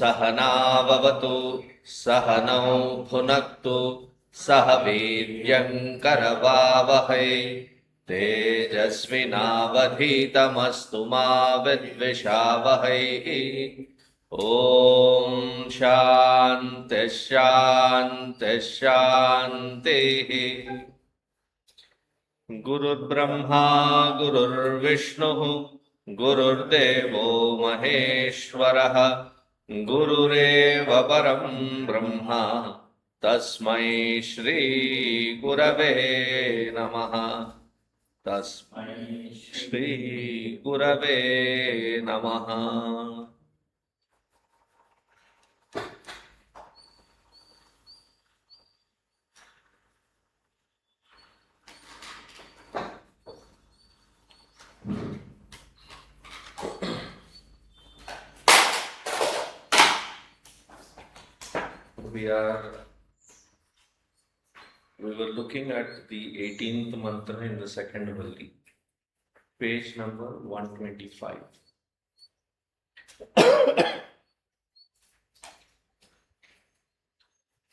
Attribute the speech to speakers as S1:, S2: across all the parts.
S1: सहनाववतु सहनौ भुनक्तु सह वीर्यं करवावहै तेजस्विनावधीतमस्तु मा विद्विषावहै। ॐ शान्ति शान्ति शान्तिः। गुरुर्ब्रह्मा गुरुर्विष्णुः गुरुर्देवो महेश्वरः गुरुरेव परं ब्रह्म तस्मै श्री गुरवे नमः। तस्मै श्री गुरवे नमः। We were looking at the 18th mantra in the second valli, page number 125.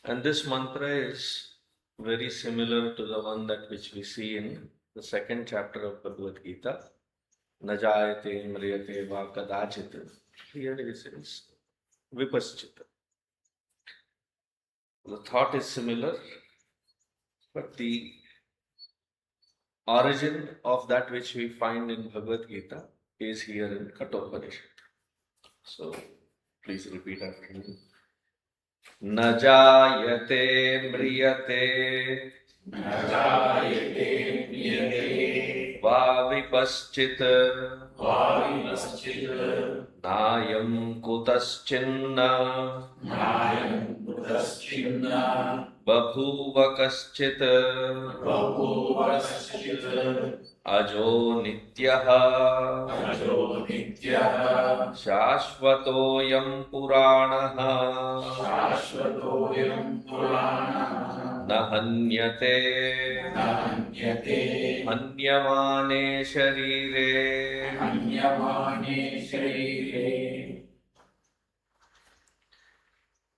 S1: And this mantra is very similar to the one that which we see in the second chapter of Bhagavad Gita. Najayate mriyate va kadachit. Here it says vipaschita. The thought is similar, but the origin of that which we find in Bhagavad Gita is here in Kathopanishad. So please repeat after me. Najayate mriyate va vipaschit nayam kutaschinna babhuva kaschit ajo nityaha shashvatoyam puranaha nahanyate hanyamane sharire.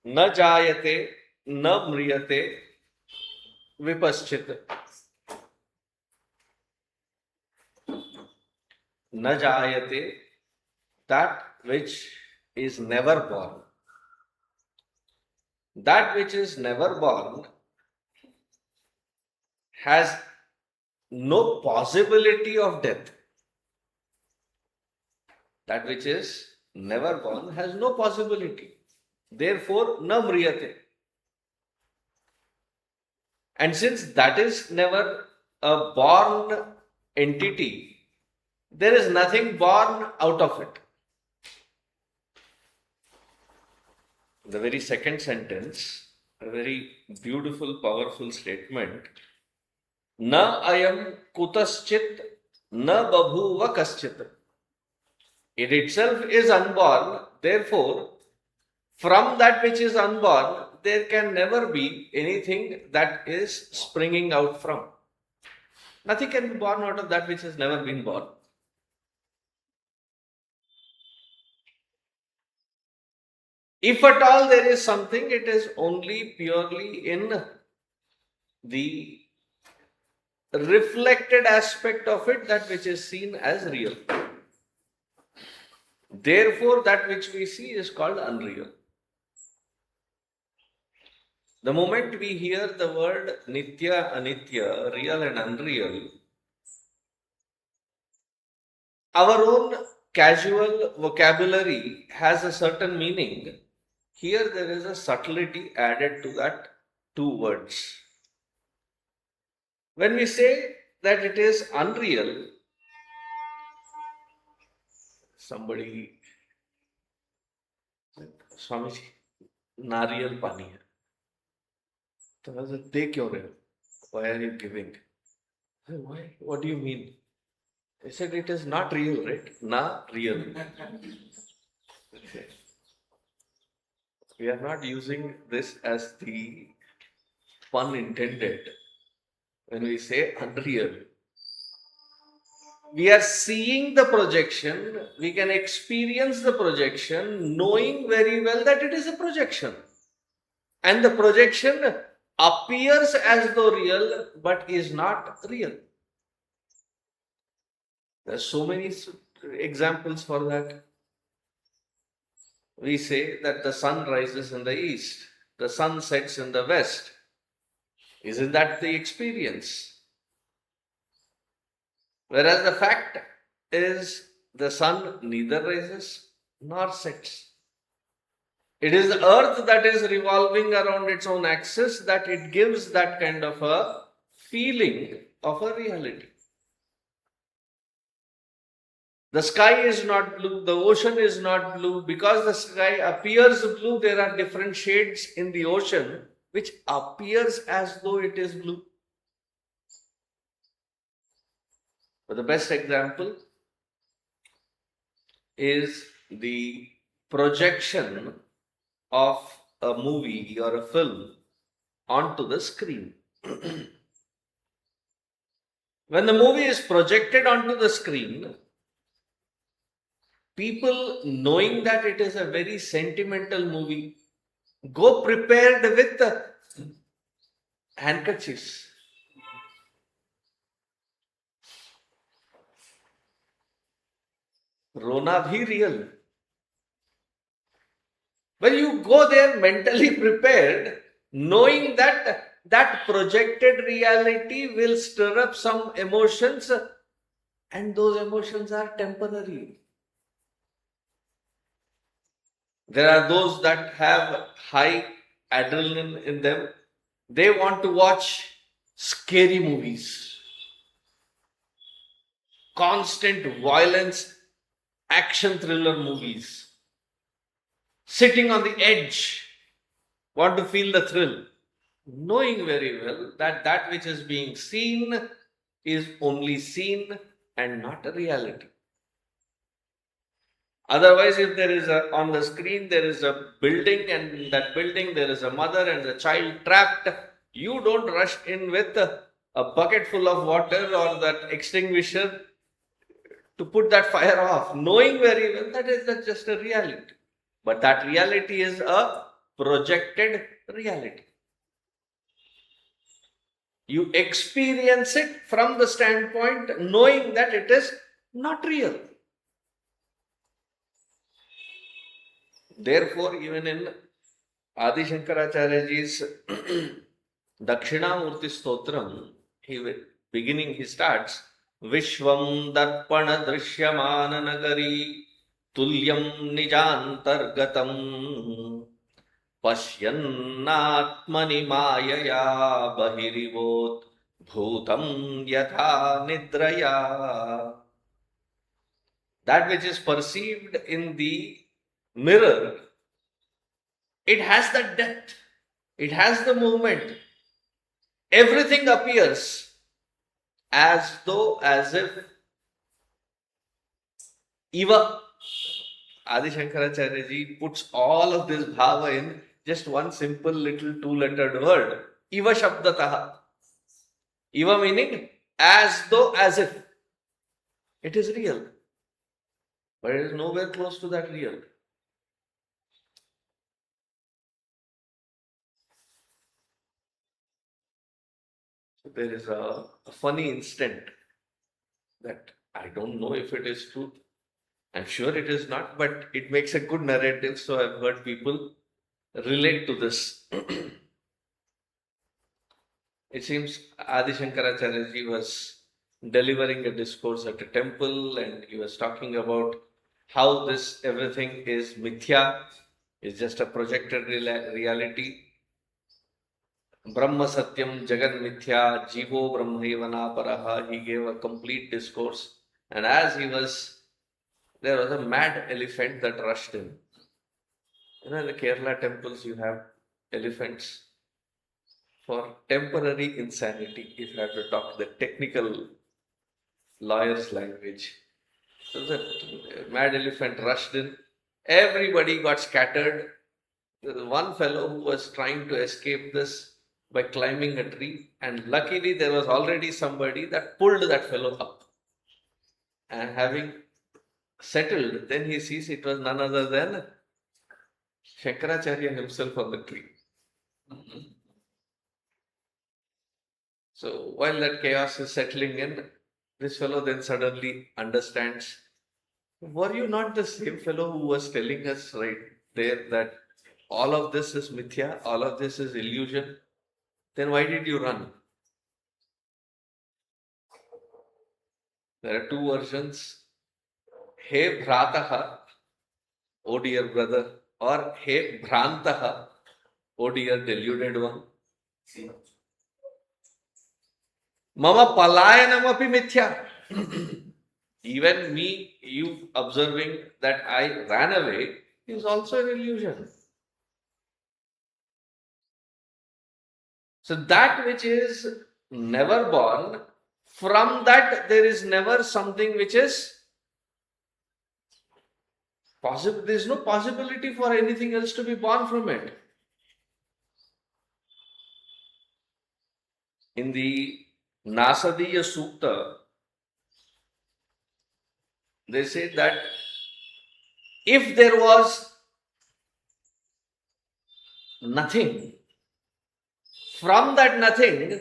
S1: न जायते न म्रियते विपश्चित. न जायते, that which is never born. That which is never born has no possibility of death. That which is never born has no possibility. Therefore, na mriyate. And since that is never a born entity, there is nothing born out of it. The very second sentence, a very beautiful, powerful statement. Na ayam kutaschit na babhuva kaschit. It itself is unborn, therefore, from that which is unborn, there can never be anything that is springing out from. Nothing can be born out of that which has never been born. If at all there is something, it is only purely in the reflected aspect of it, that which is seen as real. Therefore, that which we see is called unreal. The moment we hear the word nitya, anitya, real and unreal, our own casual vocabulary has a certain meaning. Here there is a subtlety added to that two words. When we say that it is unreal, somebody said, Swamiji, nariyal pani hai. So I said, "De kyo rahe ho? Why are you giving?" I said, "Why? What do you mean?" He said, "It is not real, right? Na real." We are not using this as the pun intended. When we say unreal, we are seeing the projection, we can experience the projection, knowing very well that it is a projection. And the projection appears as though real, but is not real. There are so many examples for that. We say that the sun rises in the east, the sun sets in the west. Isn't that the experience? Whereas the fact is the sun neither rises nor sets. It is the earth that is revolving around its own axis that it gives that kind of a feeling of a reality. The sky is not blue, the ocean is not blue. Because the sky appears blue, there are different shades in the ocean which appears as though it is blue. But the best example is the projection of a movie or a film onto the screen. When the movie is projected onto the screen, people, knowing that it is a very sentimental movie, go prepared with handkerchiefs. Rona bhi real. When you go there mentally prepared, knowing that that projected reality will stir up some emotions, and those emotions are temporary. There are those that have high adrenaline in them. They want to watch scary movies, constant violence, action thriller movies. Sitting on the edge, want to feel the thrill, knowing very well that that which is being seen is only seen and not a reality. Otherwise, if there is on the screen, there is a building, and in that building there is a mother and a child trapped, you don't rush in with a bucket full of water or that extinguisher to put that fire off, knowing very well that is just a reality. But that reality is a projected reality. You experience it from the standpoint knowing that it is not real. Therefore, even in Adi Shankaracharyaji's Dakshinamurti Stotram, beginning he starts, Vishwam Darpana Drishyamana Nagari Tulyam Nijantargatam Pashyannatmani Mayaya Bahirivot Bhutam Yatha Nidraya. That which is perceived in the mirror, it has the depth, it has the movement. Everything appears as though, as if, Iva. Adi Shankaracharya ji puts all of this bhava in just one simple little two-lettered word, Iva Shabdataha. Iva meaning as though, as if. It is real, but it is nowhere close to that real. So there is a funny instant that I don't know if it is true. I'm sure it is not, but it makes a good narrative, so I've heard people relate to this. It seems Adi Shankaracharya ji was delivering a discourse at a temple, and he was talking about how this everything is mithya, is just a projected reality. Brahma Satyam Jagan Mithya Jivo Brahmevana Paraha. He gave a complete discourse, and as he was, there was a mad elephant that rushed in. In the Kerala temples, you have elephants for temporary insanity, if I have to talk the technical lawyer's language. So the mad elephant rushed in. Everybody got scattered. There was one fellow who was trying to escape this by climbing a tree, and luckily there was already somebody that pulled that fellow up. And having settled, then he sees it was none other than Shankaracharya himself on the tree. So while that chaos is settling in, this fellow then suddenly understands, were you not the same fellow who was telling us right there that all of this is mithya, all of this is illusion? Then why did you run? There are two versions. He bhrataha, oh dear brother, or he bhrantaha, oh dear deluded one. Mama palayanam api mithya. Even me, you observing that I ran away is also an illusion. So that which is never born, from that there is never something which is possible. There is no possibility for anything else to be born from it. In the Nasadiya Sukta, they say that if there was nothing, from that nothing,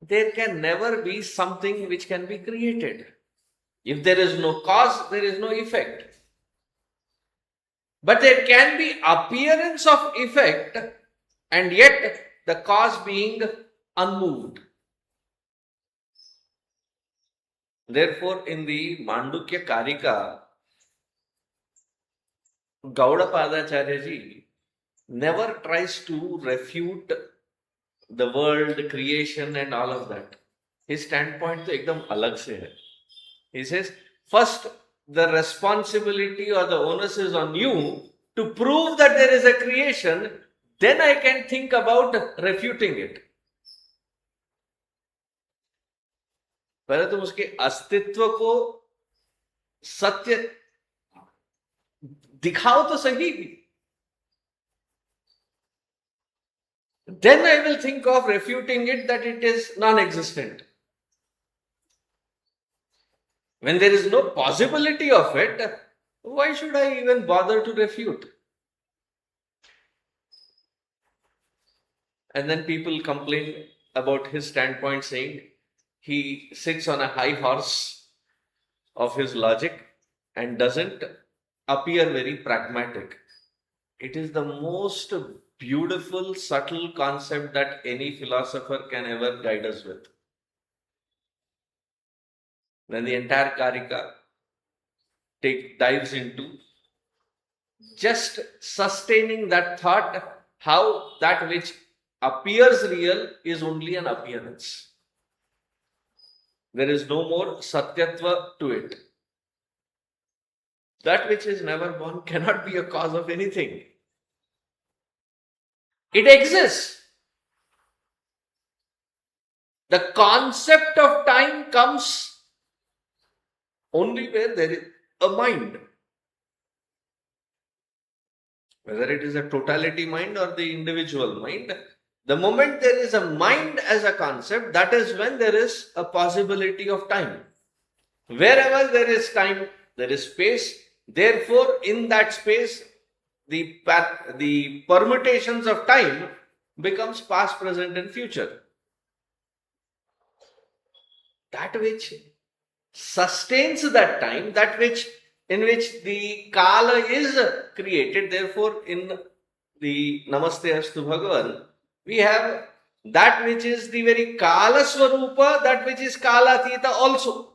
S1: there can never be something which can be created. If there is no cause, there is no effect. But there can be appearance of effect and yet the cause being unmoved. Therefore, in the Mandukya Karika, Gaudapadacharya ji never tries to refute the world, creation and all of that. His standpoint to ekdam alag se hai. He says, first the responsibility or the onus is on you to prove that there is a creation, then I can think about refuting it. पहले तुम उसके अस्तित्व को सत्य दिखाओ तो सही. Then I will think of refuting it that it is non-existent. When there is no possibility of it, why should I even bother to refute? And then people complain about his standpoint, saying he sits on a high horse of his logic and doesn't appear very pragmatic. It is the most beautiful, subtle concept that any philosopher can ever guide us with. Then the entire Karika dives into just sustaining that thought, how that which appears real is only an appearance. There is no more satyatva to it. That which is never born cannot be a cause of anything. It exists. The concept of time comes only where there is a mind. Whether it is a totality mind or the individual mind, the moment there is a mind as a concept, that is when there is a possibility of time. Wherever there is time, there is space. Therefore, in that space, the permutations of time becomes past, present and future. That which sustains that time, that which in which the kala is created. Therefore, in the Namaste Astu Bhagavan, we have that which is the very kala swarupa, that which is kalatita also.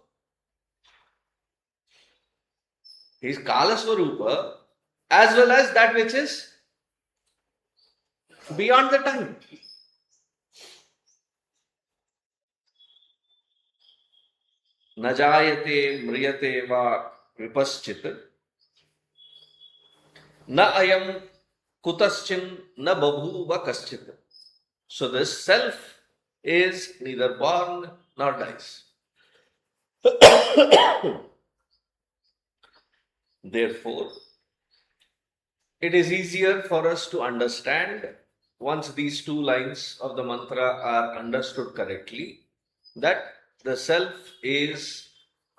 S1: Is kala swarupa as well as that which is beyond the time. न जायते म्रियते वा विपश्चित न अयम कुतश्चिन न बभूव कश्चित. So this self is neither born nor dies. Therefore, it is easier for us to understand, once these two lines of the mantra are understood correctly, that the self is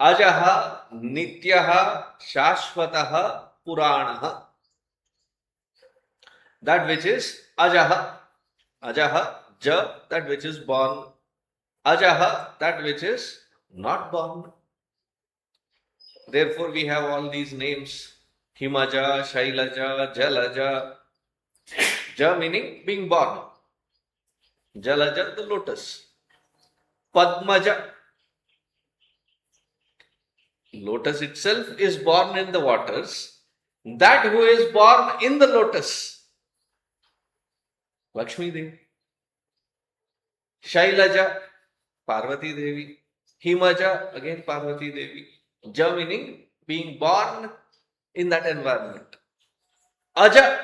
S1: Ajaha, Nityaha, Shashvataha, Puranaha. That which is Ajaha. Ajaha, Ja, that which is born. Ajaha, that which is not born. Therefore, we have all these names. Himaja, Shailaja, Jalaja. Ja meaning being born. Jalaja, the lotus. Padmaja. Lotus itself is born in the waters. That who is born in the lotus. Lakshmi Devi. Shailaja, Parvati Devi. Himaja, again Parvati Devi. Ja meaning being born in that environment. Aja.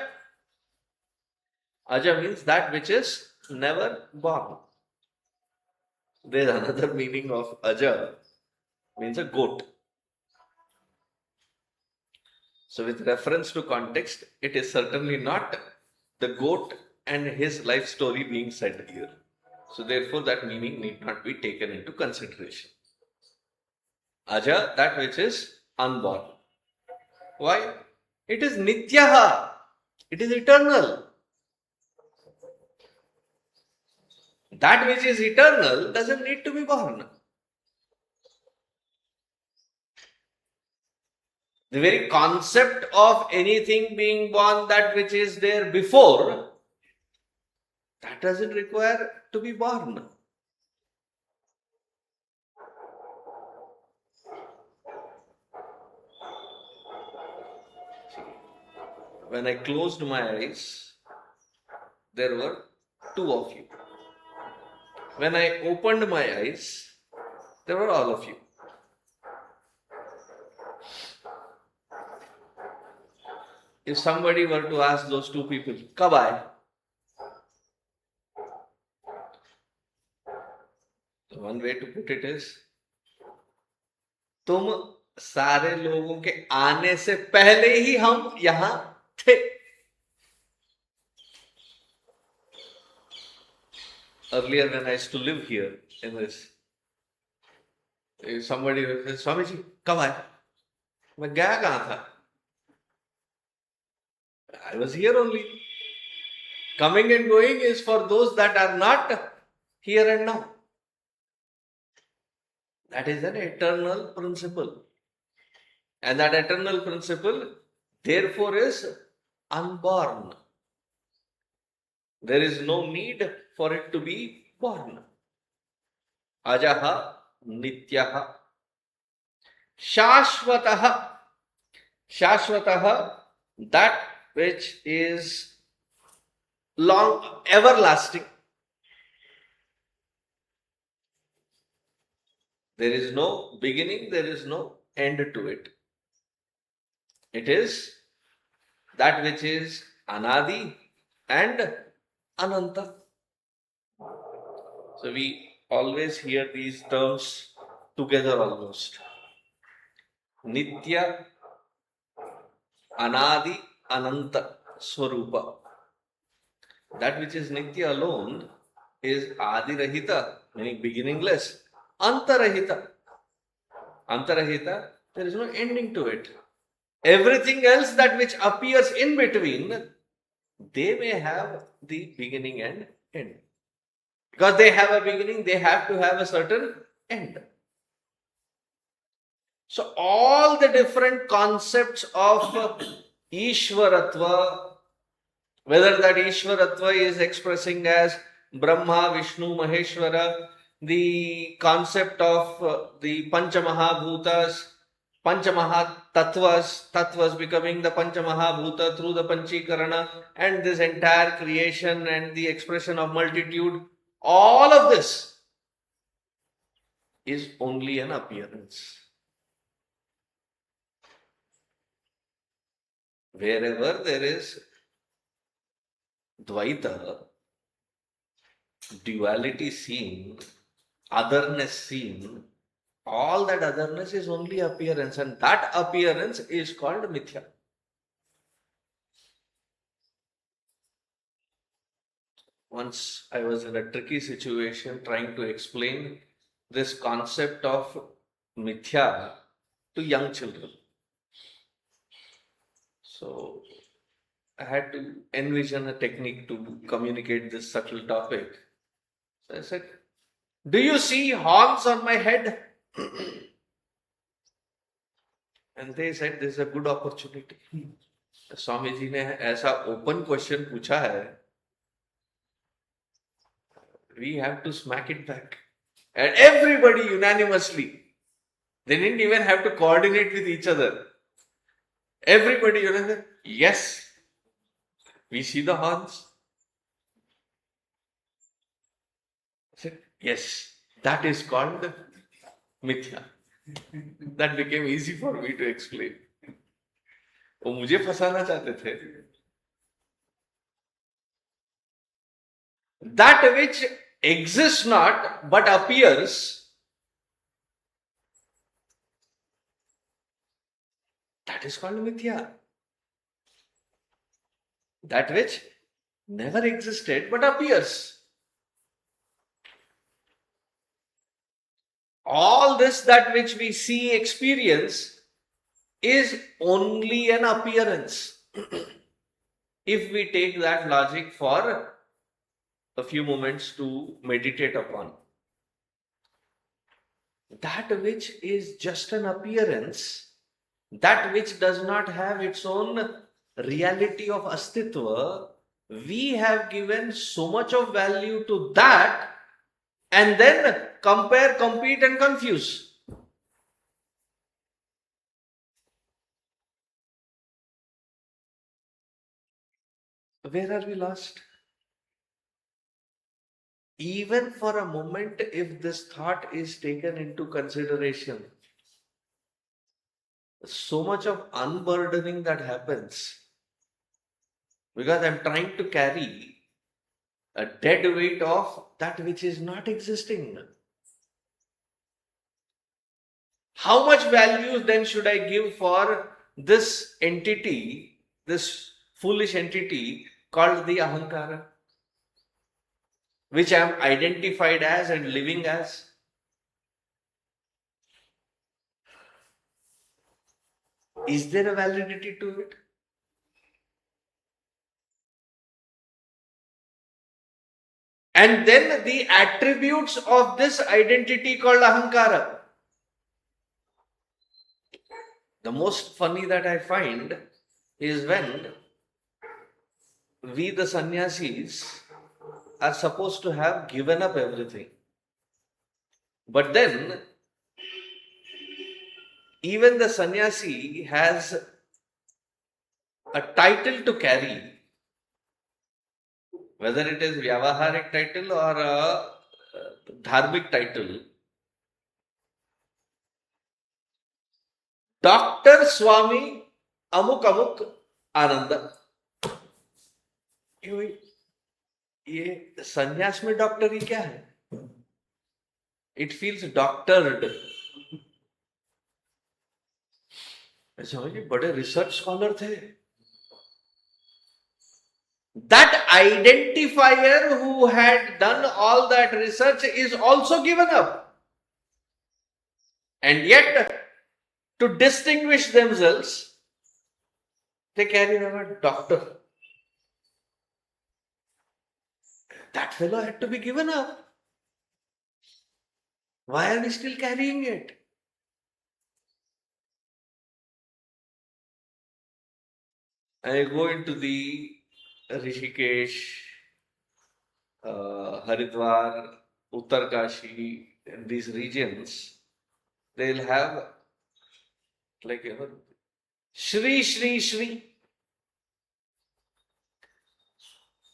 S1: Aja means that which is never born. There is another meaning of Aja, means a goat. So with reference to context, it is certainly not the goat and his life story being said here. So therefore that meaning need not be taken into consideration. Aja, that which is unborn. Why? It is Nityaha. It is eternal. That which is eternal doesn't need to be born. The very concept of anything being born, that which is there before, that doesn't require to be born. When I closed my eyes, there were two of you. When I opened my eyes, there were all of you. If somebody were to ask those two people, "Kab aaye?" One way to put it is, तुम सारे लोगों के आने से पहले ही हम यहां थे. Earlier when I used to live here in this, if somebody would say, "Swami ji कब आए?" मैं गया कहां था? I was here only. Coming and going is for those that are not here and now. That is an eternal principle. And that eternal principle, therefore, is unborn. There is no need for it to be born. Ajaha, Nityaha, Shashvataha. Shashvataha, that which is long, everlasting. There is no beginning, there is no end to it. It is that which is Anadi and Ananta. So we always hear these terms together almost. Nitya, Anadi, Ananta, Swarupa. That which is Nitya alone is Adirahita, meaning beginningless. Antarahita. Antarahita, there is no ending to it. Everything else that which appears in between, they may have the beginning and end. Because they have a beginning, they have to have a certain end. So all the different concepts of Ishwaratva, whether that Ishwaratva is expressing as Brahma, Vishnu, Maheshwara, the concept of the Panchamahabhutas, Tattvas becoming the Panchamahabhuta through the Panchikarana, and this entire creation and the expression of multitude, all of this is only an appearance. Wherever there is Dvaita, duality seen, otherness seen, all that otherness is only appearance, and that appearance is called Mithya. Once I was in a tricky situation trying to explain this concept of mithya to young children. So I had to envision a technique to communicate this subtle topic. So I said, do you see horns on my head? And they said, this is a good opportunity. Swami ji ने ऐसा open question पूछा है, we have to smack it back. And everybody unanimously, they didn't even have to coordinate with each other. Everybody unanimously, yes, we see the horns. I said, yes, that is called mithya. That became easy for me to explain. वो मुझे फंसाना चाहते थे. That which exists not but appears, that is called mithya. That which never existed but appears. All this, that which we see, experience, is only an appearance. If we take that logic for a few moments to meditate upon. That which is just an appearance, that which does not have its own reality of astitva, we have given so much of value to that and then compare, compete and confuse. Where are we lost? Even for a moment, if this thought is taken into consideration, so much of unburdening that happens, because I'm trying to carry a dead weight of that which is not existing. How much value then should I give for this entity, this foolish entity called the ahankara, which I am identified as and living as? Is there a validity to it? And then the attributes of this identity called ahankara. The most funny that I find is when we, the sannyasis, are supposed to have given up everything. But then, even the sannyasi has a title to carry, whether it is vyavaharik title or a dharmic title. Dr. Swami Amuk Amuk Ananda. ये संन्यास में डॉक्टरी क्या है? It feels doctored. समझिए, बड़े research scholar थे. That identifier who had done all that research is also given up. And yet, to distinguish themselves, they carry the word doctor. That fellow had to be given up. Why are we still carrying it? I go into the Rishikesh, Haridwar, Uttarkashi, and these regions, they'll have like, Shri Shri Shri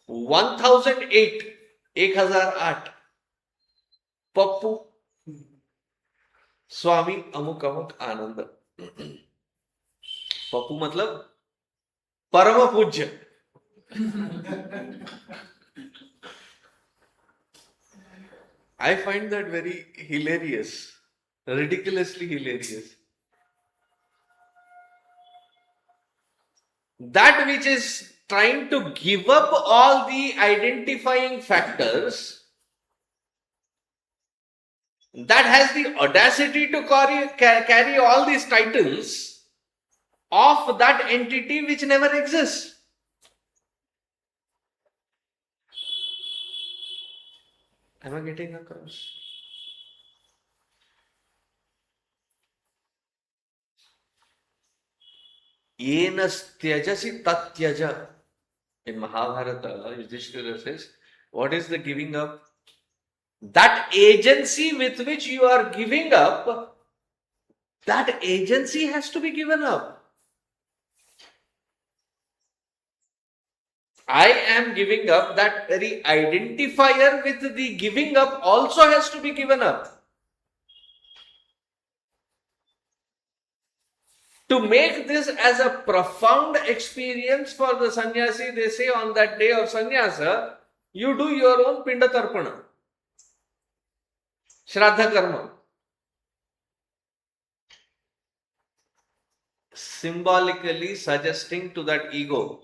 S1: 1008, 1008, Pappu Swami Amuk Amuk Ananda. Pappu मतलब परम पूज्य. I find that very hilarious, ridiculously hilarious. That which is trying to give up all the identifying factors that has the audacity to carry all these titles of that entity which never exists. Am I getting across? Yenas tyajasi tatyaja. In Mahabharata, Yudhishthira says, what is the giving up? That agency with which you are giving up, that agency has to be given up. I am giving up, that very identifier with the giving up also has to be given up. To make this as a profound experience for the sannyasi, they say on that day of sannyasa, you do your own pinda tarpana, shraddha karma. Symbolically suggesting to that ego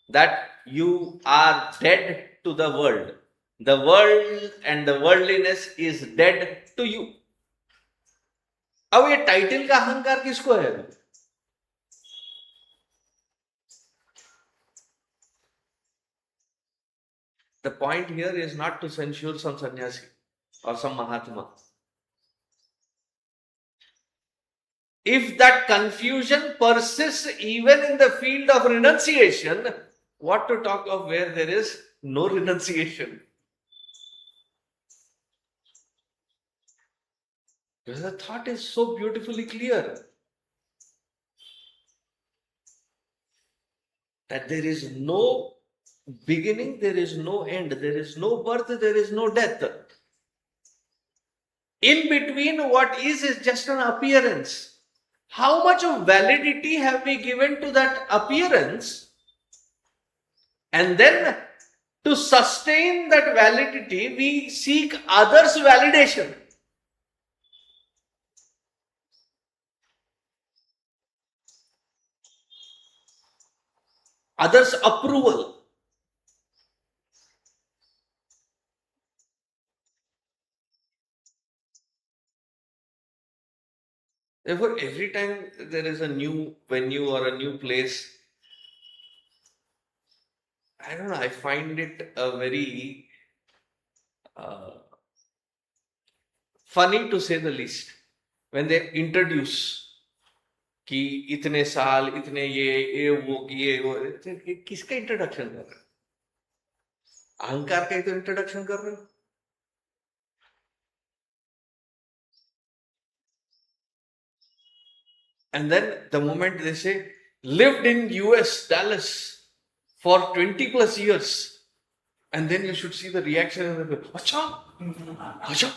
S1: that you are dead to the world. The world and the worldliness is dead to you. अब ये title का अहंकार किसको है? The point here is not to censure some sannyasi or some mahatma. If that confusion persists even in the field of renunciation, what to talk of where there is no renunciation? Because the thought is so beautifully clear that there is no beginning, there is no end, there is no birth, there is no death. In between, what is just an appearance. How much of validity have we given to that appearance? And then to sustain that validity, we seek others' validation. Others' approval. Therefore, every time there is a new venue or a new place, I don't know, I find it a very funny to say the least. When they introduce कि इतने साल, इतने ये वो, किसका introduction कर रहे हो? अहंकार का ही तो इंट्रोडक्शन कर रहे हो. And then the moment they say, lived in US, Dallas for 20 plus years, and then you should see the reaction and the Acha? Acha?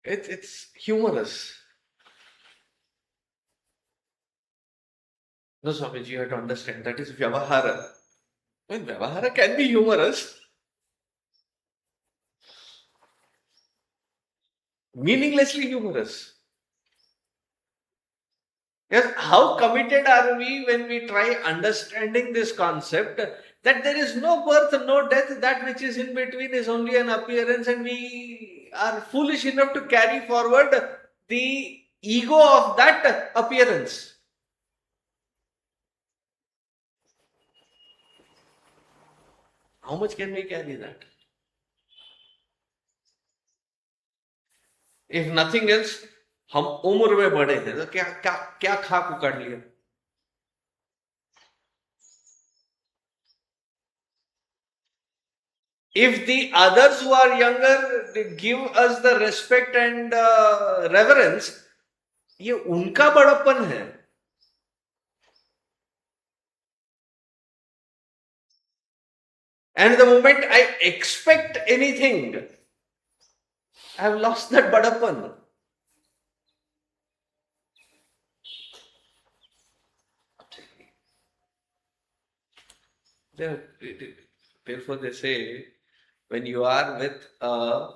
S1: It's humorous. No, Swamiji, you have to understand that is Vyavahara. I mean, Vyavahara can be humorous, meaninglessly humorous. Yes, how committed are we when we try understanding this concept that there is no birth, no death, that which is in between is only an appearance, and we are foolish enough to carry forward the ego of that appearance. How much can we carry that? If nothing else, हम उम्र में बड़े हैं तो क्या क्या क्या खाक उकाड़ लिया. If the others who are younger give us the respect and reverence, ये उनका बड़प्पन है. And the moment I expect anything, I have lost that badapan. Therefore, they say, when you are with a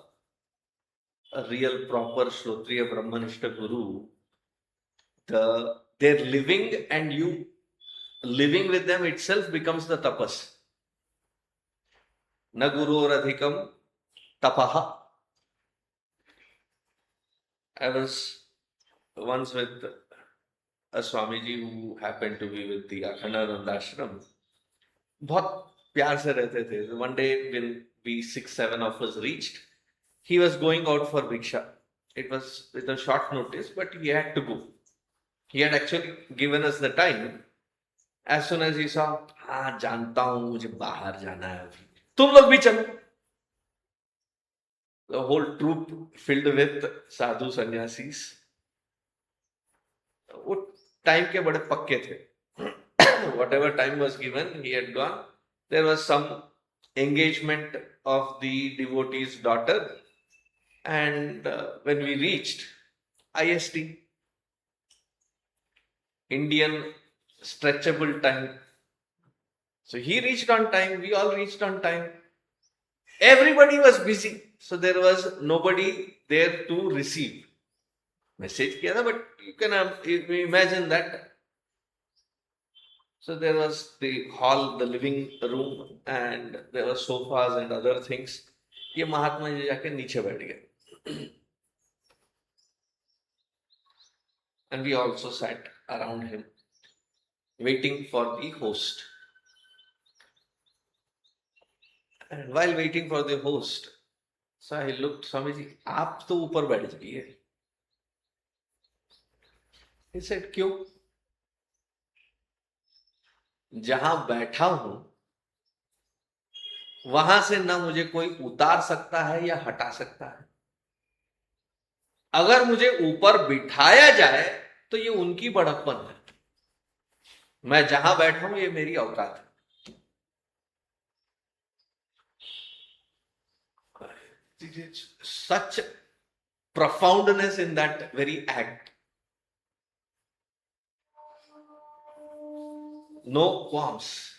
S1: real, proper Shrotriya Brahmanishta Guru, their living and you living with them itself becomes the tapas. Na guroradhikam tapaha. I was once with a Swamiji who happened to be with the Akhandananda ashram. बहुत प्यार से रहते थे. One day when we 6-7 of us reached, he was going out for Bhiksha. It was with a short notice, but he had to go. He had actually given us the time. As soon as he saw, हाँ जानता हूँ मुझे बाहर जाना है अभी, तुम लोग भी चलो. The whole troop filled with sadhu sannyasis. वो टाइम के बड़े पक्के थे. Whatever time was given, he had gone. There was some engagement of the devotee's daughter, and when we reached IST, Indian stretchable time, so he reached on time, we all reached on time. Everybody was busy, so there was nobody there to receive. Message kiya tha, but you can imagine that. So there was the hall, the living room, and there were sofas and other things. ये महात्मा जी जाके नीचे बैठ गए. And we also sat around him, waiting for the host. And while waiting for the host, so I looked, Swamiji, आप तो ऊपर बैठ जाइए. He said, क्यों? जहां बैठा हूं वहां से ना मुझे कोई उतार सकता है या हटा सकता है. अगर मुझे ऊपर बिठाया जाए तो ये उनकी बड़प्पन है. मैं जहां बैठा हूं ये मेरी औकात है. Such profoundness in that very act. No qualms.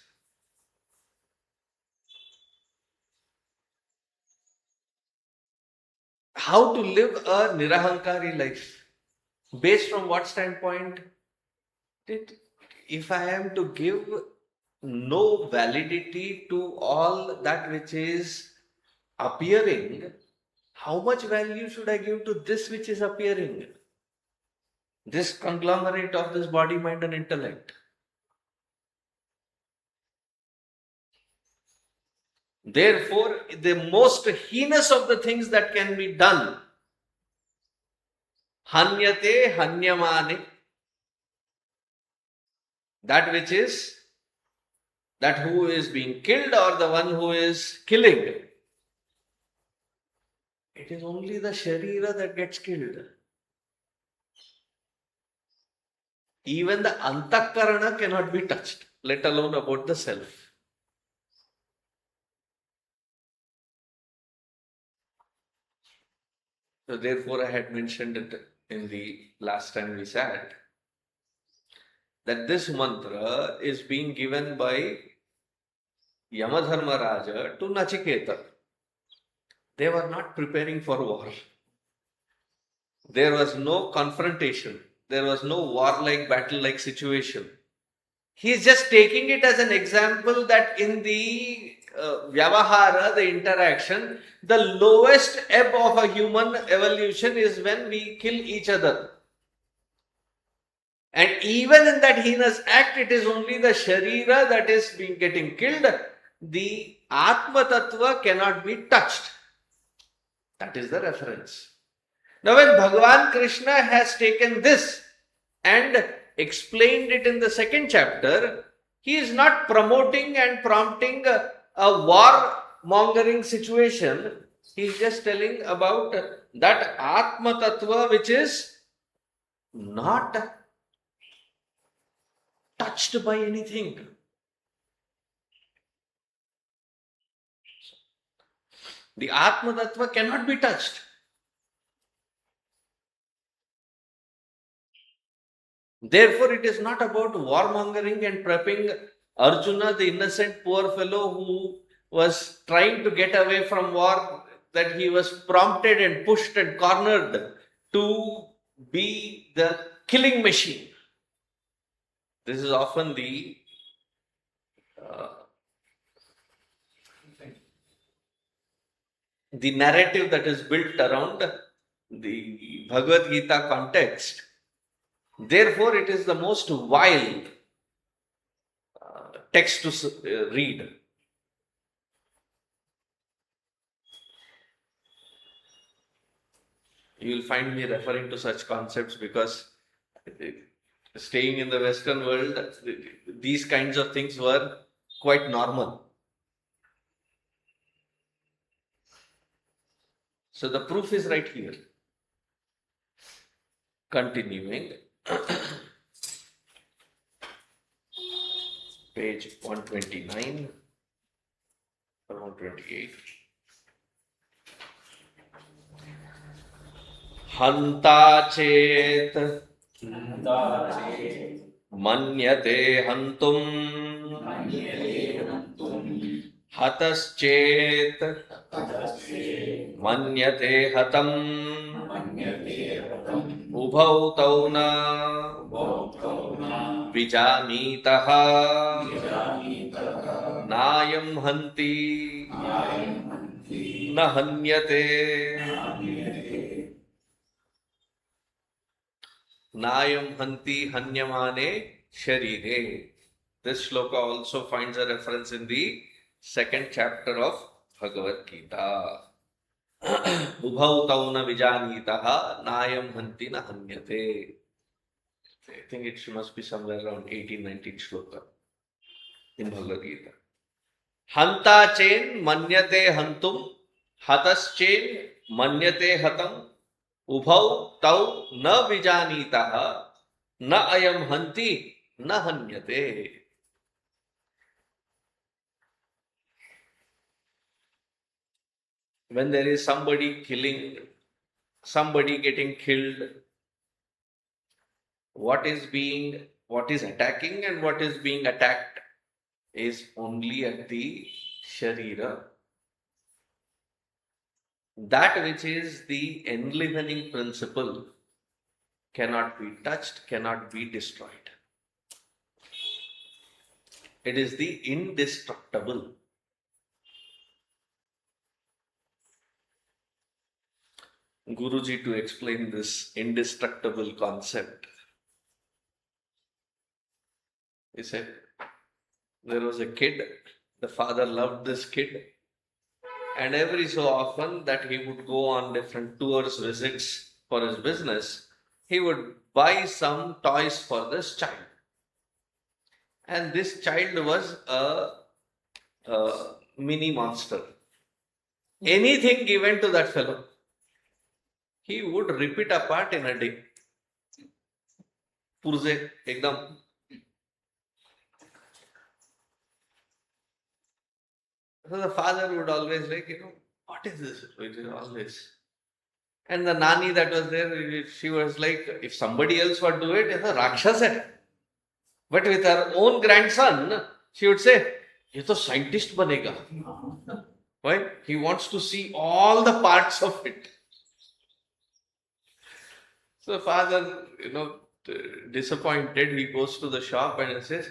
S1: How to live a nirahankari life? Based from what standpoint? If I am to give no validity to all that which is appearing, how much value should I give to this which is appearing? This conglomerate of this body, mind and intellect. Therefore, the most heinous of the things that can be done, hanyate hanyamane, that which is, that who is being killed or the one who is killing, it is only the sharira that gets killed. Even the antakarana cannot be touched, let alone about the self. So therefore, I had mentioned it in the last time we sat, that this mantra is being given by Yamadharmaraja to Nachiketa. They were not preparing for war. There was no confrontation. There was no warlike, battle-like situation. He is just taking it as an example that in the Vyavahara, the interaction, the lowest ebb of a human evolution is when we kill each other. And even in that heinous act, it is only the Sharira that is getting killed. The Atma Tattva cannot be touched. That is the reference. Now when Bhagavan Krishna has taken this and explained it in the second chapter, he is not promoting and prompting a war-mongering situation. He is just telling about that Atma Tattva which is not touched by anything. The Atma Tattva cannot be touched. Therefore, it is not about warmongering and prepping Arjuna, the innocent poor fellow who was trying to get away from war, that he was prompted and pushed and cornered to be the killing machine. This is often the the narrative that is built around the Bhagavad Gita context. Therefore, it is the most wild text to read. You will find me referring to such concepts because staying in the Western world, these kinds of things were quite normal. So the proof is right here. Continuing, page 129 or 128. Hanta chet manyate hantum hataschet manyate hatam ubhau tau na vijanitaha nayam hanti na hanyate. Nayam hanti hanyamane sharire. This shloka also finds a reference in the second chapter of Bhagavad Gita. Ubhau tauna vijanitaha nayam hanti na hanyate. I think it must be somewhere around 18-19 shloka in Bhagavad Gita. Hanta chain manyate hantum, hatas chain manyate hatam, ubhau tau na vijanitaha, na ayam hanti na hanyate. When there is somebody killing, somebody getting killed, what is attacking and what is being attacked is only at the sharira. That which is the enlivening principle cannot be touched, cannot be destroyed. It is the indestructible. Guruji, to explain this indestructible concept, he said, there was a kid, the father loved this kid, and every so often that he would go on different tours, visits for his business, he would buy some toys for this child. And this child was a mini monster. Anything given to that fellow, he would rip it apart in a day. Purze, ekdam. So the father would always what is this? It is all this. And the nani that was there, she was like, if somebody else would do it, it's a rakshasa. But with her own grandson, she would say, ye to scientist banega. Why? He wants to see all the parts of it. So father, disappointed, he goes to the shop and says,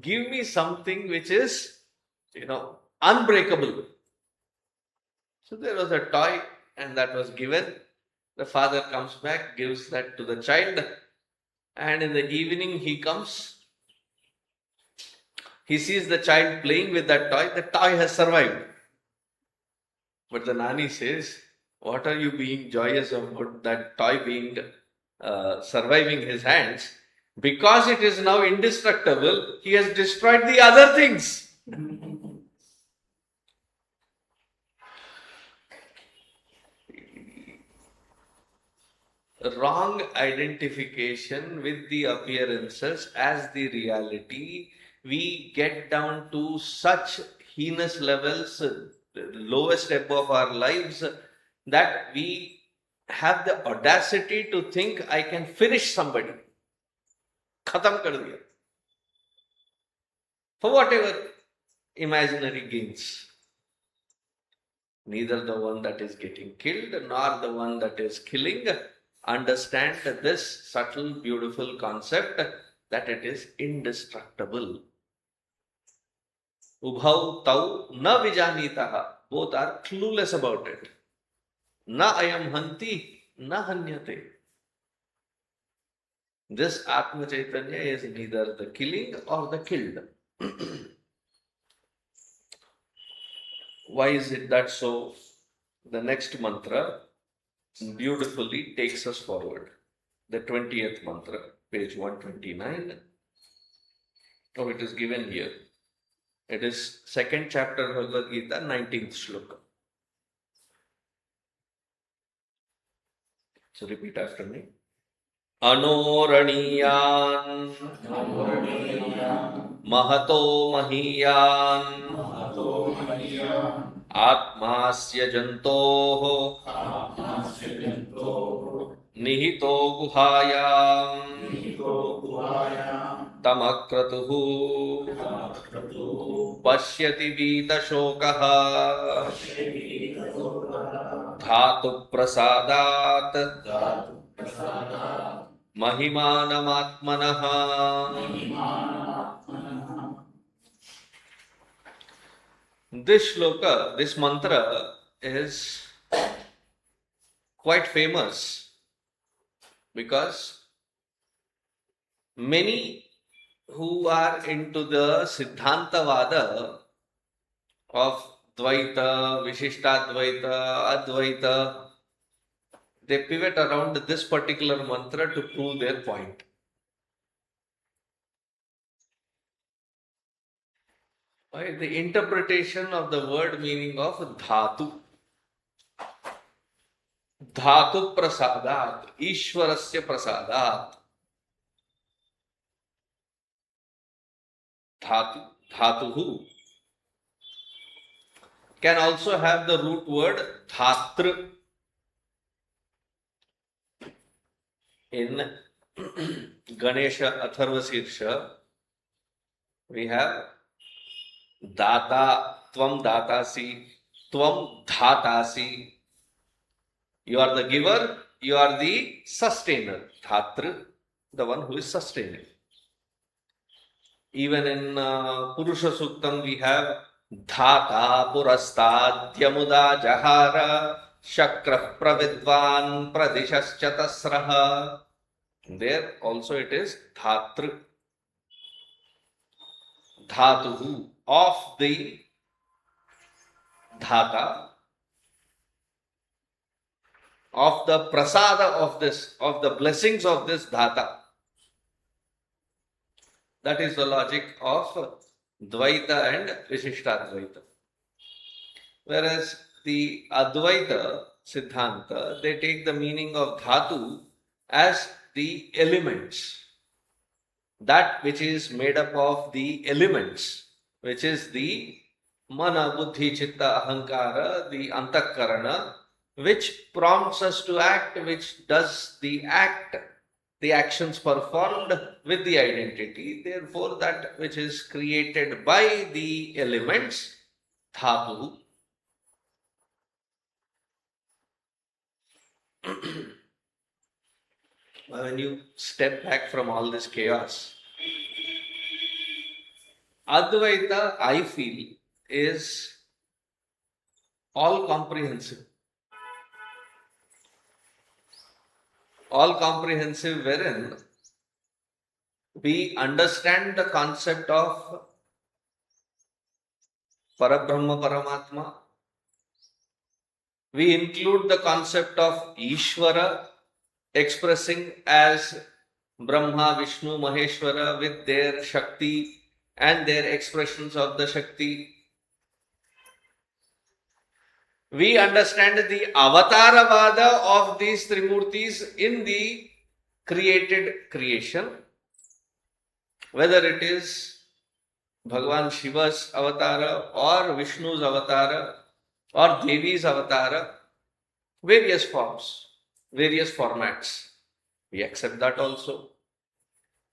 S1: give me something which is, unbreakable. So there was a toy and that was given. The father comes back, gives that to the child, and in the evening he comes. He sees the child playing with that toy. The toy has survived. But the nani says, what are you being joyous about that toy being surviving his hands? Because it is now indestructible, he has destroyed the other things. Wrong identification with the appearances as the reality, we get down to such heinous levels, the lowest ebb of our lives, that we have the audacity to think I can finish somebody. Khatam kar diya. For whatever imaginary gains. Neither the one that is getting killed nor the one that is killing understand this subtle, beautiful concept that it is indestructible. Ubhau tau na vijanitaha. Both are clueless about it. Na ayam hanti, na hanyate. This Atma Chaitanya is neither the killing or the killed. Why is it that so? The next mantra beautifully takes us forward. The 20th mantra, page 129. Oh, it is given here. It is second chapter Bhagavad Gita, 19th shloka. So repeat after me. Anoraniyan Mahato Mahiyan Atmasya Jantoh Nihito Guhayam Tamakratuhu Pashyati Vidashokaha Dhatu Prasadat Mahimanamatmanaha. This shloka, this mantra is quite famous because many who are into the Siddhantavada of Dvaita, Vishishtadvaita, Advaita, they pivot around this particular mantra to prove their point. Right? The interpretation of the word meaning of dhatu. Dhatu prasadat, Ishwarasya prasadat. Dhatu, dhatuhu can also have the root word dhatra. In Ganesha Atharva Sirsha, we have Data, Tvam Datasi, Tvam Dhatasi. You are the giver, you are the sustainer. Dhatra, the one who is sustaining. Even in Purusha Suktam, we have Dhata Purastad Yamuda Jahara Shakra Pravidvan Pradishaschatasraha. There also it is Dhatra. Dhatuhu, of the Dhata, of the prasada of this, of the blessings of this Dhata. That is the logic of Dvaita and Vishishtadvaita. Whereas the Advaita Siddhanta, they take the meaning of Dhatu as the elements. That which is made up of the elements, which is the Mana, Buddhi, Chitta, Ahankara, the Antakarana, which prompts us to act, which does the act, the actions performed with the identity. Therefore, that which is created by the elements, dhatu. When you step back from all this chaos, Advaita, I feel, is all comprehensive. All comprehensive wherein we understand the concept of Parabrahma Paramatma. We include the concept of Ishvara expressing as Brahma, Vishnu, Maheshwara with their Shakti and their expressions of the Shakti. We understand the Avataravada of these Trimurtis in the created creation, whether it is Bhagavan Shiva's avatara or Vishnu's avatara or Devi's avatara, various forms, various formats. We accept that also.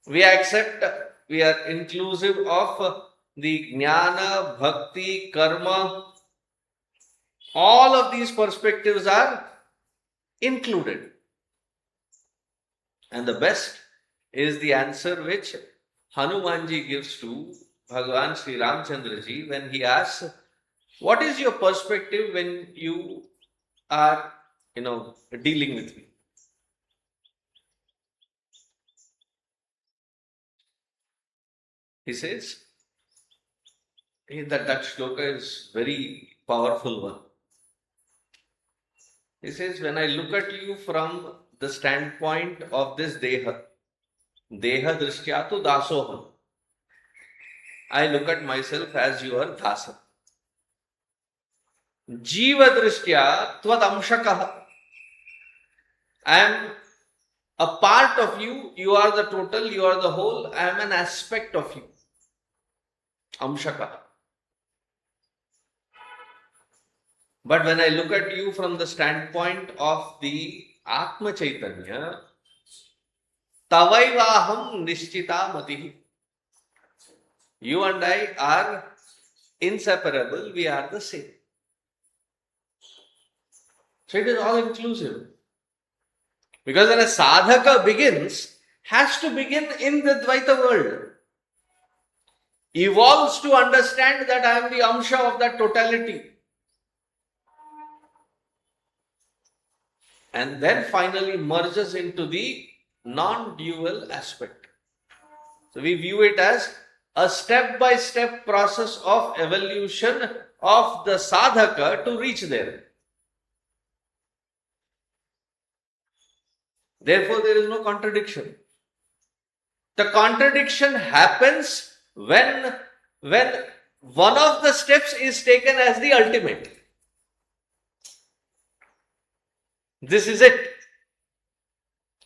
S1: We accept, we are inclusive of the Jnana, Bhakti, Karma. All of these perspectives are included. And the best is the answer which Hanumanji gives to Bhagavan Sri Ramchandra ji when he asks, what is your perspective when you are, dealing with me? He says, that shloka is very powerful one. He says, when I look at you from the standpoint of this deha drishtya tu dasoham, I look at myself as your dasa. Jiva drishtya tvad amshakah, I am a part of you, you are the total, you are the whole, I am an aspect of you. Amshakah. But when I look at you from the standpoint of the Atma Chaitanya, Tavaivaham Nishchita Matihi. You and I are inseparable, we are the same. So it is all inclusive. Because when a sadhaka begins, has to begin in the Dvaita world. Evolves to understand that I am the Amsha of that totality. And then finally merges into the non-dual aspect. So we view it as a step-by-step process of evolution of the sadhaka to reach there. Therefore, there is no contradiction. The contradiction happens when one of the steps is taken as the ultimate. This is it.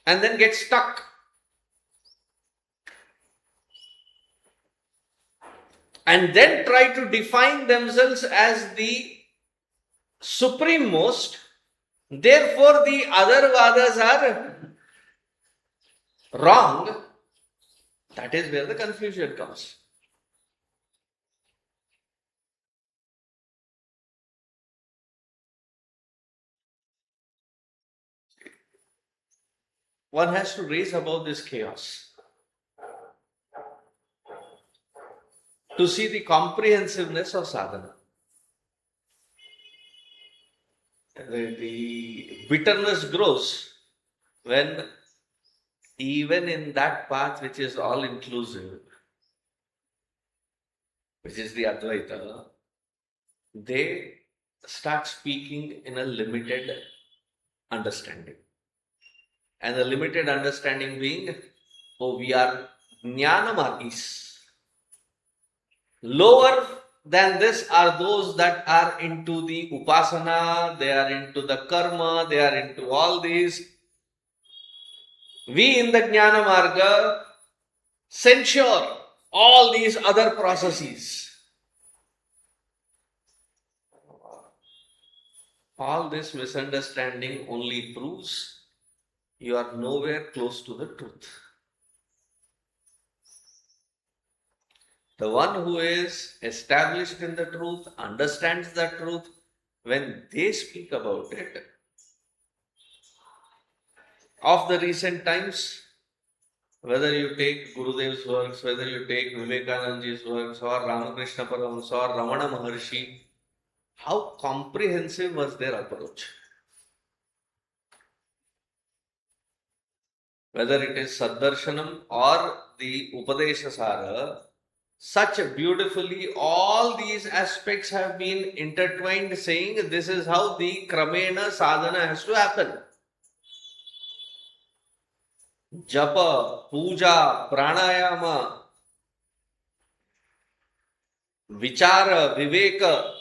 S1: And then gets stuck. And then try to define themselves as the supreme most. Therefore, the other vadas are wrong. That is where the confusion comes. One has to raise above this chaos to see the comprehensiveness of sadhana. The bitterness grows when even in that path which is all inclusive, which is the Advaita, they start speaking in a limited understanding. And the limited understanding being, we are jnana margis. Lower than this are those that are into the upasana, they are into the karma, they are into all these. We in the jnana marga censure all these other processes. All this misunderstanding only proves you are nowhere close to the truth. The one who is established in the truth, understands the truth, when they speak about it, of the recent times, whether you take Gurudev's works, whether you take Vivekananda's works, or Ramakrishna Paramahansa, or Ramana Maharshi, how comprehensive was their approach? Whether it is Saddarshanam or the Upadeshasara, such beautifully all these aspects have been intertwined, saying this is how the Kramena sadhana has to happen. Japa, puja, pranayama, vichara, viveka,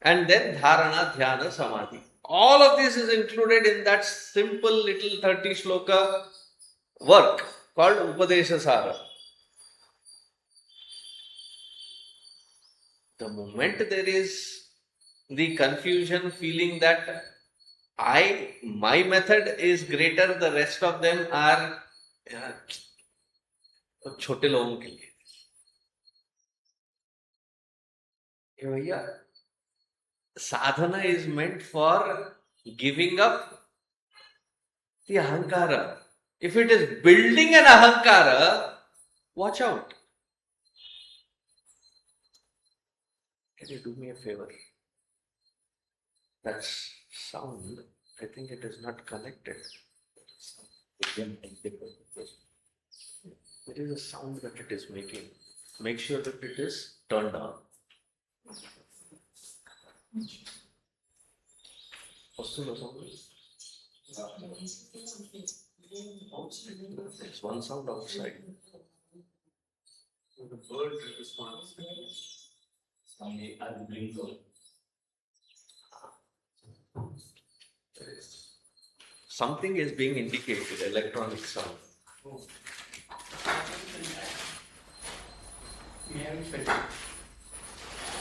S1: and then dharana, dhyana, samadhi. All of this is included in that simple little 30 shloka work called Upadeshasara. The moment there is the confusion, feeling that my method is greater, the rest of them are छोटे लोगों के लिए. भैया, sadhana is meant for giving up the ahankara. If it is building an ahankara, watch out. Can you do me a favor? That sound, I think it is not connected. There is a sound that it is making. Make sure that it is turned on. There's one sound outside.
S2: The bird responds. I will bring the
S1: Something is being indicated, electronic sound.
S2: we haven't felt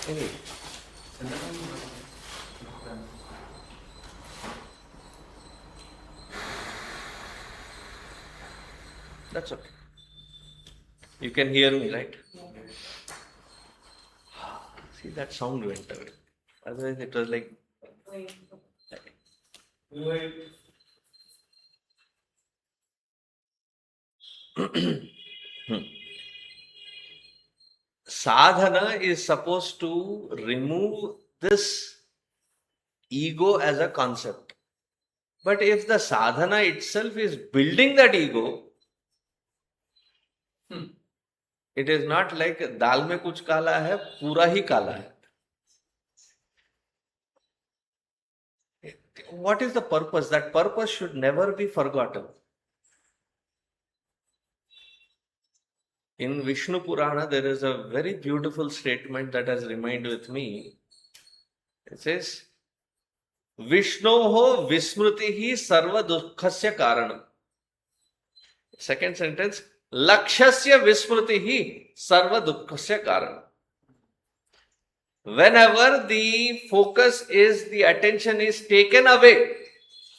S1: Anyway, that's okay. You can hear me, right? See, that sound went away. Otherwise, it was like. Sadhana is supposed to remove this ego as a concept. But if the sadhana itself is building that ego, it is not like दाल में कुछ काला है, पूरा ही काला है. What is the purpose? That purpose should never be forgotten. In Vishnu Purana, there is a very beautiful statement that has remained with me. It says, Vishnoho vismrutihi sarva dukkhasya karanam. Second sentence, Lakshasya vismrutihi sarva dukkhasya karanam. Whenever the focus is, the attention is taken away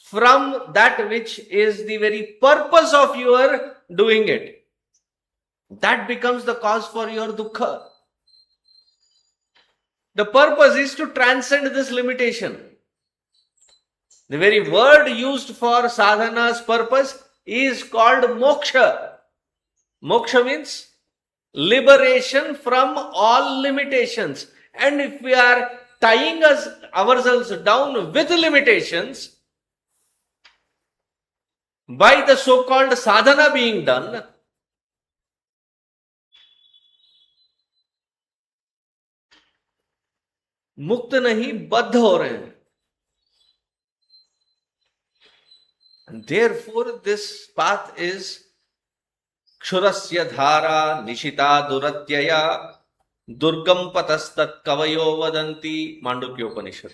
S1: from that which is the very purpose of your doing it, that becomes the cause for your dukkha. The purpose is to transcend this limitation. The very word used for sadhana's purpose is called moksha. Moksha means liberation from all limitations. And if we are tying ourselves down with limitations, by the so-called sadhana being done, मुक्त नहीं बद्ध हो रहे हैं. And therefore this path is क्षुरस्य धारा Nishita दुरत्यया durgam patastat kavayo vadanti Mandukya Upanishad.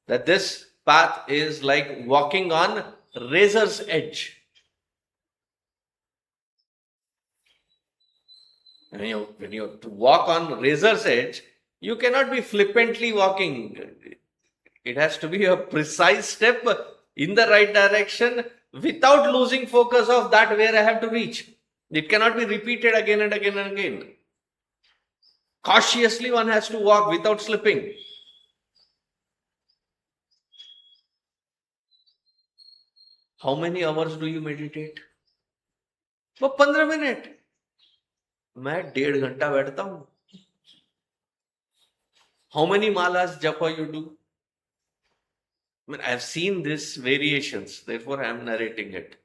S1: That this path is like walking on razor's edge. When you walk on razor's edge, you cannot be flippantly walking. It has to be a precise step in the right direction without losing focus of that where I have to reach. It cannot be repeated again and again and again. Cautiously one has to walk without slipping. How many hours do you meditate? वो 15 minute. मैं 1.5 घंटा बैठता हूँ. How many malas japa you do? I mean, I have seen these variations, therefore I am narrating it.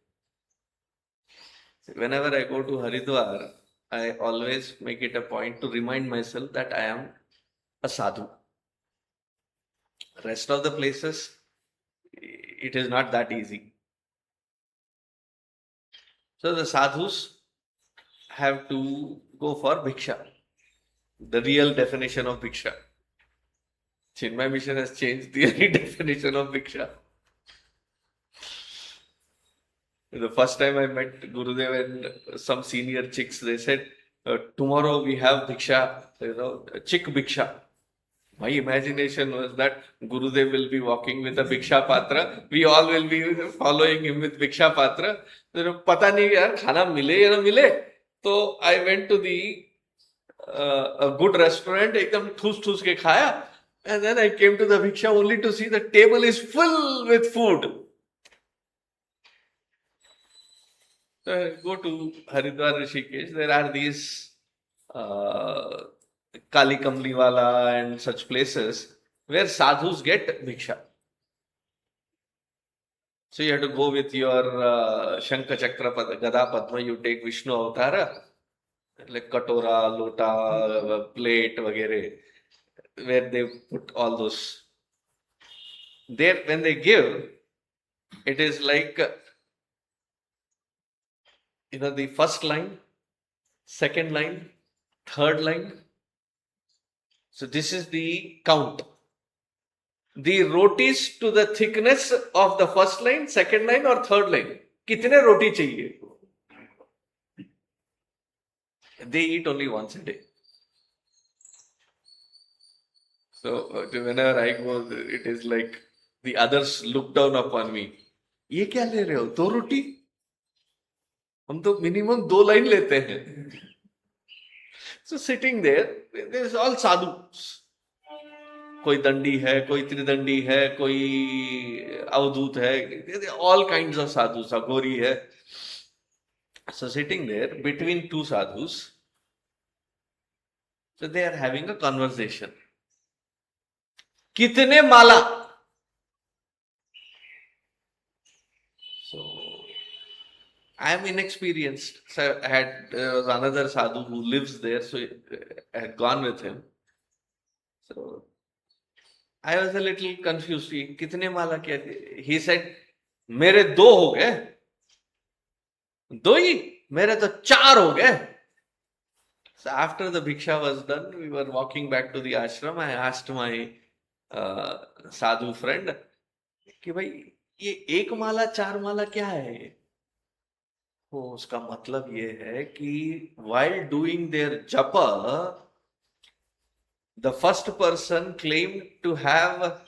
S1: Whenever I go to Haridwar, I always make it a point to remind myself that I am a sadhu. Rest of the places, it is not that easy. So the sadhus have to go for bhiksha, the real definition of bhiksha. Chinmay Mission has changed the definition of bhiksha. The first time I met Gurudev and some senior chicks, they said, tomorrow we have bhiksha, chick bhiksha. My imagination was that Gurudev will be walking with a bhiksha patra. We all will be following him with bhiksha patra. Pata nahi yaar, khana mile ya na mile. So I went to a good restaurant, ekdam thus ke khaya. And then I came to the bhiksha only to see the table is full with food. So I go to Haridwar Rishikesh. There are these Kali Kamliwala and such places where sadhus get bhiksha. So you have to go with your Shankha Chakra Gada Padma, you take Vishnu Avatara, like Katora, Lota, plate, vagere, where they put all those. There, when they give, it is like, the first line, second line, third line. So this is the count. The rotis to the thickness of the first line, second line or third line. कितने रोटी चाहिए? They eat only once a day. So whenever I go, it is like the others look down upon me. ये क्या ले रहे हो? 2 रोटी? हम तो minimum 2 line लेते हैं. So sitting there, there is all sadhus. कोई दंडी है, कोई त्रिदंडी है, कोई अवधूत है, all kinds of sadhus, अघोरी है. So sitting there between 2 sadhus, so they are having a conversation. कितने माला? So I am inexperienced. So I had was another sadhu who lives there, so I had gone with him. So I was a little confused. कितने माला क्या? He said, मेरे 2 हो गए. 2 ही? मेरे तो 4 हो गए. So after the bhiksha was done, we were walking back to the ashram. I asked my sadhu friend कि भाई ये 1 माला 4 माला क्या है? तो उसका मतलब ये है कि while doing their japa, the first person claimed to have,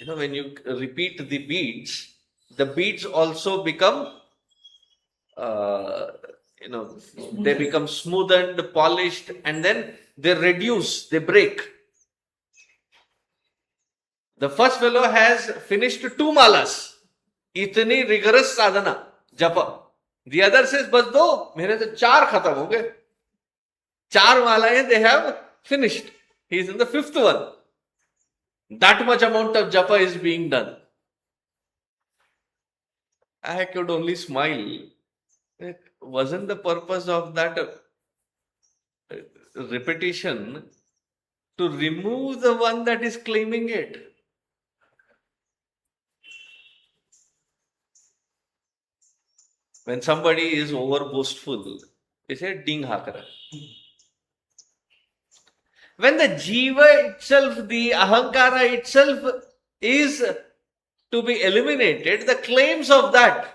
S1: when you repeat the beads also become, they become smoothened, polished, and then they reduce, they break. The first fellow has finished 2 malas. Itni rigorous sadhana, japa. The other says, बस 2, मेरे तो 4 खत्म हो गए. 4 मालाएं they have finished. He is in the 5th one. That much amount of japa is being done. I could only smile. It wasn't the purpose of that repetition to remove the one that is claiming it. When somebody is over boastful, they say ding hakara. When the jiva itself, the ahankara itself is to be eliminated, the claims of that.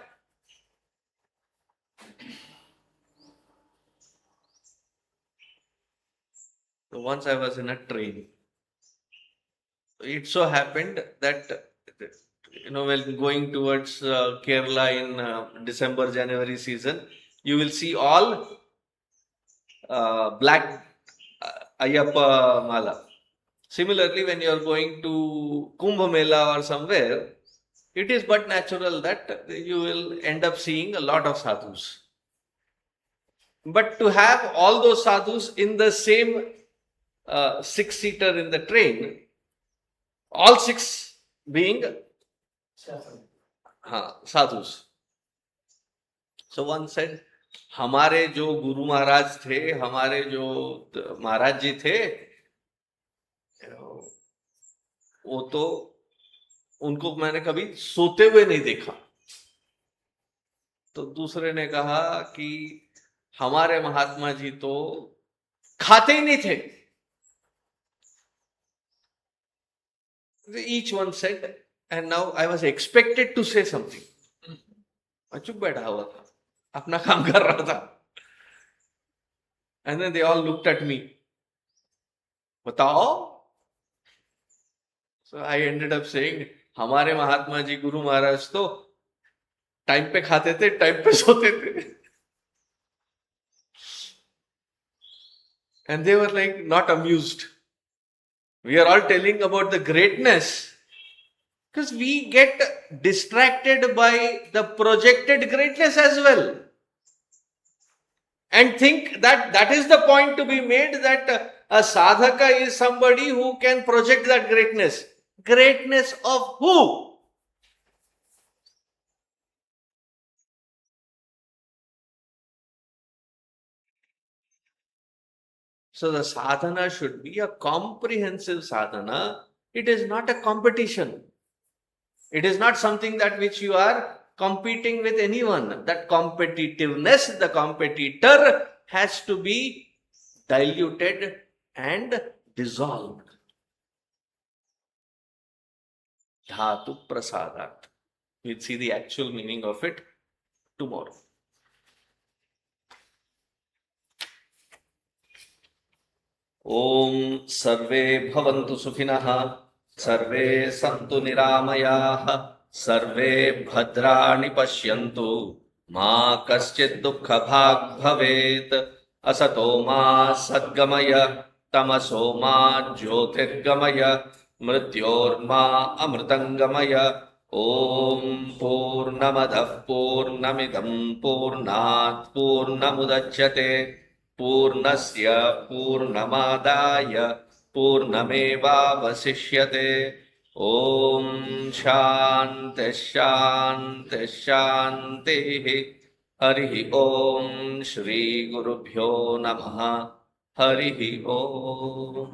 S1: So once I was in a train. It so happened that, when going towards Kerala in December, January season, you will see all black Ayyappa mala. Similarly, when you are going to Kumbh Mela or somewhere, it is but natural that you will end up seeing a lot of sadhus. But to have all those sadhus in the same 6-seater in the train, all 6 being sadhus. So one said, हमारे जो गुरु महाराज थे, हमारे जो महाराज जी थे, वो तो उनको मैंने कभी सोते हुए नहीं देखा. तो दूसरे ने कहा कि हमारे महात्मा जी तो खाते ही नहीं थे. Each one said, and now I was expected to say something. मैं चुप बैठा हुआ था, अपना काम कर रहा था. And then they all looked at me. बताओ. So I ended up saying, हमारे महात्मा जी गुरु महाराज तो टाइम पे खाते थे, टाइम पे सोते थे. And they were like not amused. We are all telling about the greatness because we get distracted by the projected greatness as well and think that that is the point to be made, that A sadhaka is somebody who can project that greatness. Greatness of who? So the sadhana should be a comprehensive sadhana. It is not a competition. It is not something that which you are competing with anyone. That competitiveness, the competitor has to be diluted and dissolved. Dhatu prasadat. We'll see the actual meaning of it tomorrow. Om Sarve Bhavantu Sukhinah, Sarve Santu Niramayah, Sarve Bhadrani Pashyantu, Ma Kaschid Dukkha Bhag Bhavet, Asato Ma Sadgamaya, Tamaso Ma Jyotirgamaya, Mrityorma Amritangamaya. Om Purnamadah Purnamidam Purnat Purnamudachyate पूर्णस्य पूर्णमादाय पूर्णमेवावशिष्यते ॐ शान्ति शान्ति शान्तिः हरिः ॐ श्रीगुरुभ्यो नमः हरिः ॐ